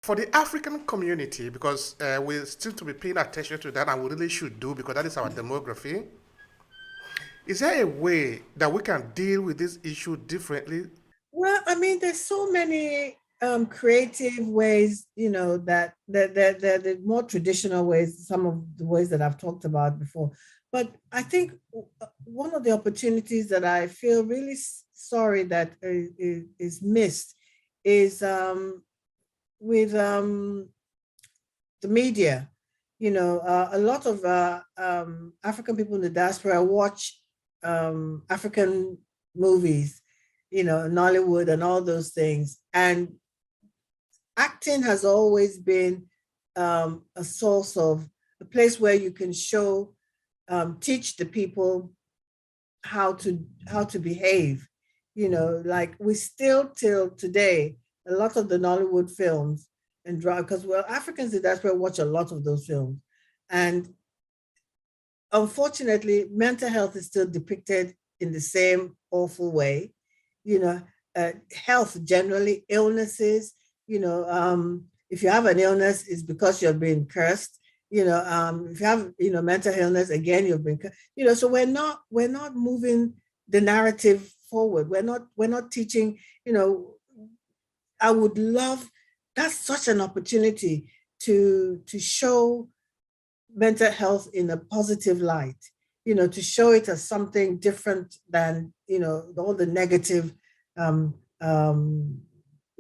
For the African community, because we still to be paying attention to that, and we really should do because that is our demography. Is there a way that we can deal with this issue differently? Well, I mean, there's so many creative ways, that the more traditional ways, some of the ways that I've talked about before. But I think one of the opportunities that I feel really sorry that is missed is with the media. A lot of African people in the diaspora watch African movies, Nollywood and all those things. And acting has always been a source of a place where you can show, teach the people how to behave. Like we still till today, a lot of the Nollywood films and drama, because well, Africans in diaspora watch a lot of those films, and unfortunately, mental health is still depicted in the same awful way. You know, Health generally, illnesses. If you have an illness, it's because you've been cursed. If you have mental illness, again you've been. So we're not moving the narrative forward. We're not teaching. I would love. That's such an opportunity to show mental health in a positive light, to show it as something different than, all the negative um, um,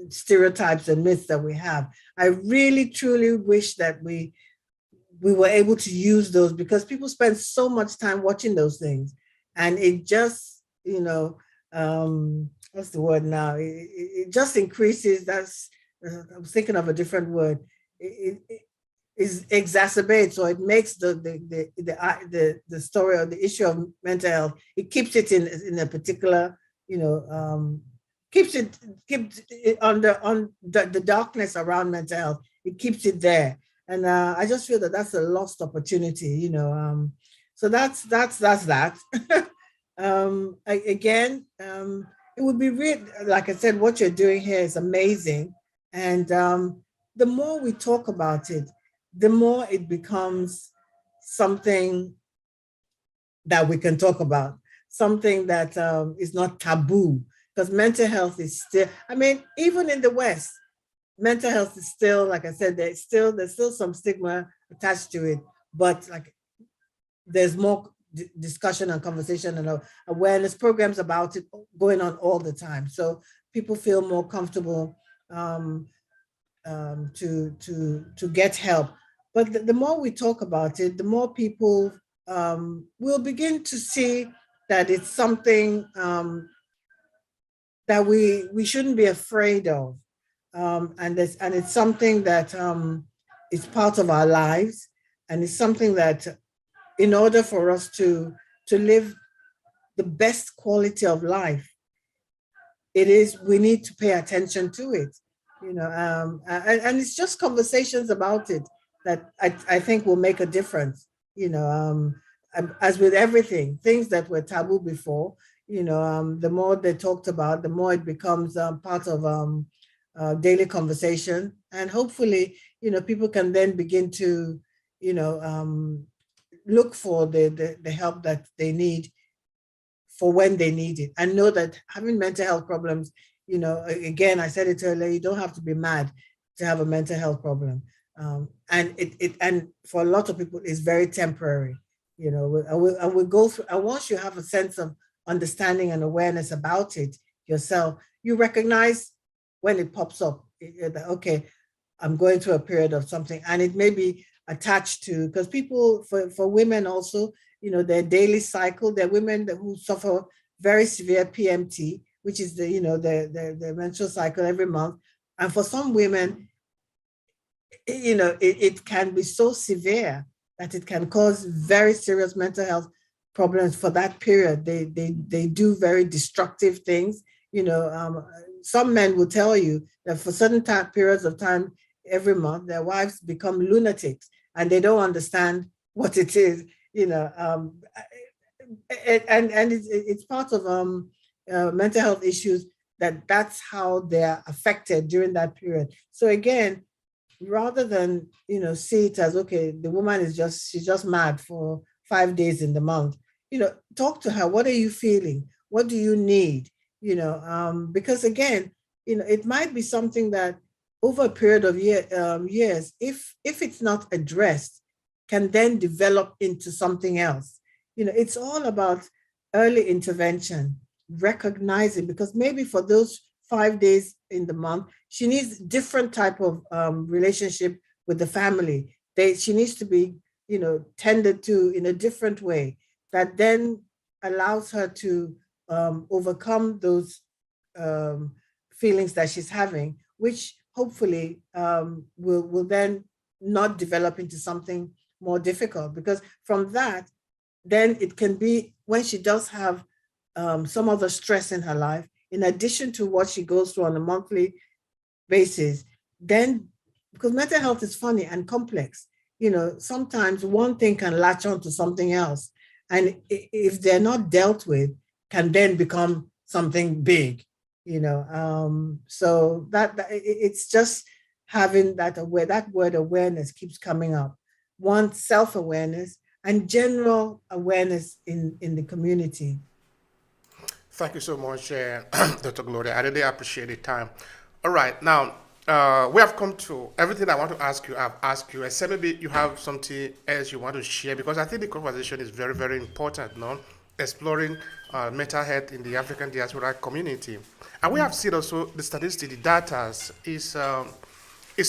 stereotypes and myths that we have. I really, truly wish that we were able to use those because people spend so much time watching those things. And it just, what's the word now? It just increases. I was thinking of a different word. It is exacerbates, or it makes the story or the issue of mental health. It keeps it in a particular, you know um keeps it on the darkness around mental health. It keeps it there, and I just feel that that's a lost opportunity. So that's that. Again, it would be real. Like I said, what you're doing here is amazing, and the more we talk about it, the more it becomes something that we can talk about, something that is not taboo. Because mental health is still, I mean, even in the West, mental health is still, like I said, there's still some stigma attached to it. But like there's more discussion and conversation and awareness programs about it going on all the time. So people feel more comfortable um, to get help. But the more we talk about it, the more people will begin to see that it's something that we shouldn't be afraid of, and it's something that is part of our lives, and it's something that, in order for us to live the best quality of life, it is we need to pay attention to it. And it's just conversations about it that I think will make a difference. As with everything, things that were taboo before, the more they talked about, the more it becomes part of daily conversation, and hopefully, people can then begin to, you know um, look for the help that they need for when they need it, and know that having mental health problems, again, I said it earlier, you don't have to be mad to have a mental health problem. And for a lot of people, it's very temporary. And we go through, and once you have a sense of understanding and awareness about it yourself, you recognize when it pops up. Okay, I'm going through a period of something, and it may be attached to, because people, for women also, their daily cycle. There are women who suffer very severe PMT, which is the menstrual cycle every month, and for some women, it can be so severe that it can cause very serious mental health problems for that period. They do very destructive things. Some men will tell you that for certain time periods of time every month, their wives become lunatics and they don't understand what it is. And it's part of mental health issues, that's how they're affected during that period. So again, rather than, see it as, okay, the woman she's just mad for 5 days in the month. Talk to her. What are you feeling? What do you need? Because again, it might be something that over a period of years, if it's not addressed, can then develop into something else. It's all about early intervention, recognizing, because maybe for those 5 days in the month, she needs different type of relationship with the family. She needs to be, tended to in a different way that then allows her to overcome those um, feelings that she's having, which hopefully will then not develop into something more difficult. Because from that, then it can be when she does have some other stress in her life, in addition to what she goes through on a monthly basis, then, because mental health is funny and complex, sometimes one thing can latch on to something else. And if they're not dealt with, can then become something big, so it's just having that word awareness keeps coming up. One, self-awareness, and general awareness in the community. Thank you so much, Dr. Gloria. I really appreciate the time. All right, now we have come to everything I want to ask you. I've asked you, except maybe you have something else you want to share, because I think the conversation is very, very important. No, exploring mental health in the African diaspora community, and we have seen also the statistics, the data is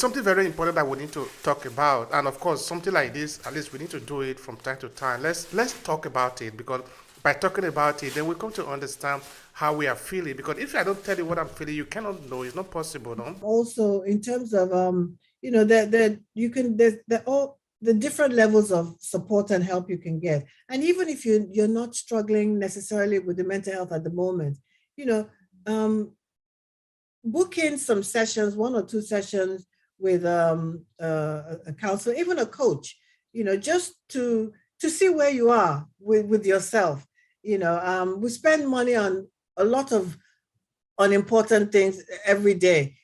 something very important that we need to talk about. And of course, something like this, at least we need to do it from time to time. Let's talk about it, because by talking about it, then we come to understand how we are feeling. Because if I don't tell you what I'm feeling, you cannot know. It's not possible, no? Also, in terms of that you can there's all the different levels of support and help you can get. And even if you're not struggling necessarily with the mental health at the moment, you know, um, book in some sessions, 1 or 2 sessions with a counselor, even a coach, just to see where you are with yourself. We spend money on a lot of unimportant things every day.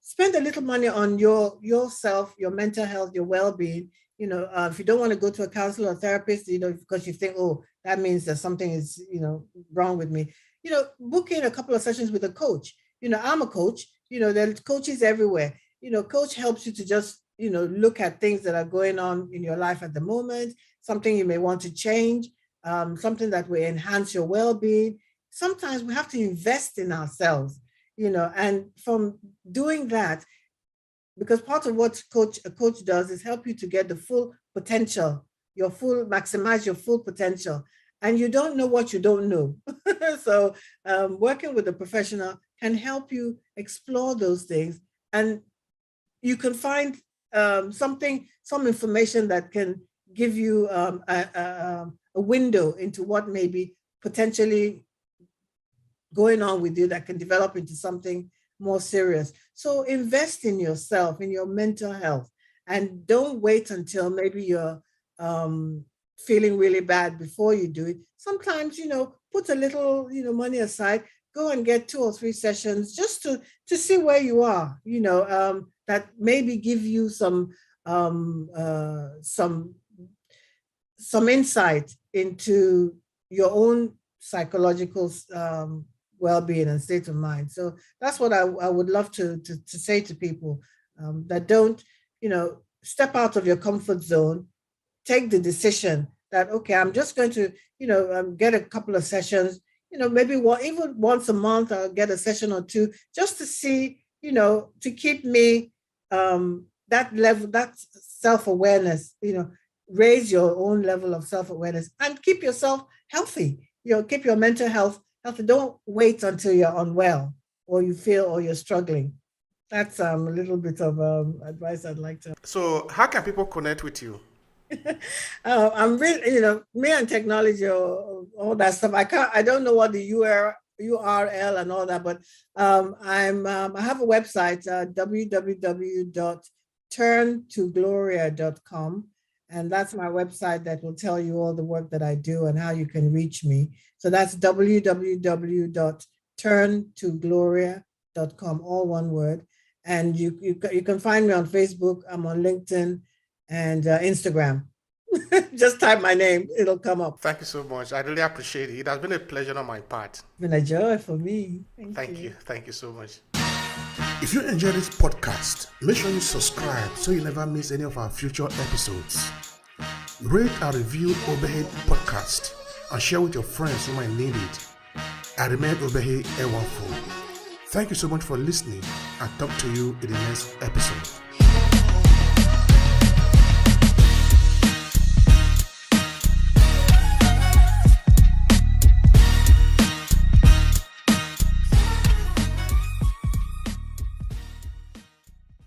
Spend a little money on yourself, your mental health, your well-being. If you don't want to go to a counselor or therapist, because you think, oh, that means that something is, wrong with me. Book in a couple of sessions with a coach. I'm a coach. There's coaches everywhere. Coach helps you to just, look at things that are going on in your life at the moment, something you may want to change, something that will enhance your well-being. Sometimes we have to invest in ourselves, and from doing that, because part of what a coach does is help you to get the full potential, maximize your full potential. And you don't know what you don't know. So working with a professional can help you explore those things. And you can find some information that can give you a window into what may be potentially going on with you that can develop into something more serious. So invest in yourself, in your mental health, and don't wait until maybe you're feeling really bad before you do it. Sometimes, put a little, money aside, go and get 2 or 3 sessions just to see where you are, that maybe give you some insight into your own psychological well-being and state of mind. So that's what I would love to say to people, that don't, step out of your comfort zone. Take the decision that, okay, I'm just going to, get a couple of sessions, maybe even once a month, I'll get a session or two, just to see, to keep me that level, that self-awareness, raise your own level of self-awareness and keep yourself healthy, keep your mental health healthy. Don't wait until you're unwell or you feel or you're struggling. That's a little bit of advice I'd like to. So, how can people connect with you? I'm really, me and technology, all that stuff. I don't know what the URL and all that, but I have a website, www.turntogloria.com. And that's my website that will tell you all the work that I do and how you can reach me. So that's www.turntogloria.com, all one word. And you can find me on Facebook. I'm on LinkedIn and Instagram. Just type my name, it'll come up. Thank you so much. I really appreciate it. It has been a pleasure on my part. It's been a joy for me. Thank you. Thank you so much. If you enjoyed this podcast, make sure you subscribe so you never miss any of our future episodes. Rate and review Obehi Podcast and share with your friends who might need it. I remain Obehi Ewafo. Thank you so much for listening and talk to you in the next episode.